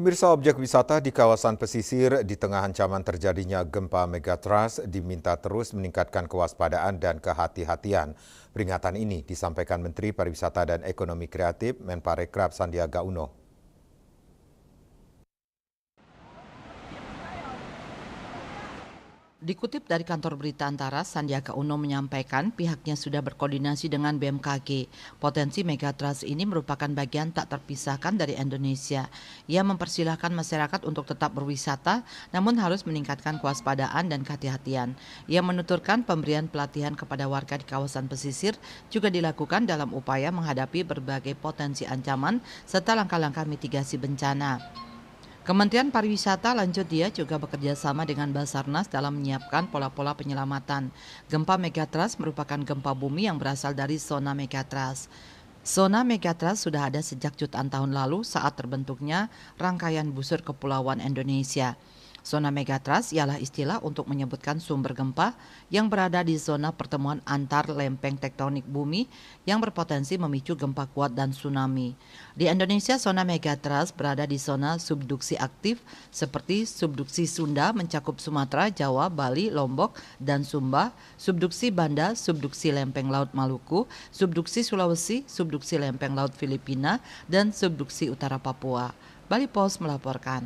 Pemirsa, objek wisata di kawasan pesisir di tengah ancaman terjadinya gempa megatrust diminta terus meningkatkan kewaspadaan dan kehati-hatian. Peringatan ini disampaikan Menteri Pariwisata dan Ekonomi Kreatif Menparekraf Sandiaga Uno. Dikutip dari kantor berita Antara, Sandiaga Uno menyampaikan pihaknya sudah berkoordinasi dengan BMKG. Potensi megatrust ini merupakan bagian tak terpisahkan dari Indonesia. Ia mempersilahkan masyarakat untuk tetap berwisata, namun harus meningkatkan kewaspadaan dan kehati-hatian. Ia menuturkan pemberian pelatihan kepada warga di kawasan pesisir juga dilakukan dalam upaya menghadapi berbagai potensi ancaman serta langkah-langkah mitigasi bencana. Kementerian Pariwisata lanjut dia juga bekerja sama dengan Basarnas dalam menyiapkan pola-pola penyelamatan. Gempa megatrust merupakan gempa bumi yang berasal dari zona megatrust. Zona megatrust sudah ada sejak jutaan tahun lalu saat terbentuknya rangkaian busur kepulauan Indonesia. Zona megatrust ialah istilah untuk menyebutkan sumber gempa yang berada di zona pertemuan antar lempeng tektonik bumi yang berpotensi memicu gempa kuat dan tsunami. Di Indonesia, zona megatrust berada di zona subduksi aktif seperti subduksi Sunda mencakup Sumatera, Jawa, Bali, Lombok, dan Sumba, subduksi Banda, subduksi lempeng laut Maluku, subduksi Sulawesi, subduksi lempeng laut Filipina, dan subduksi utara Papua. Bali Post melaporkan.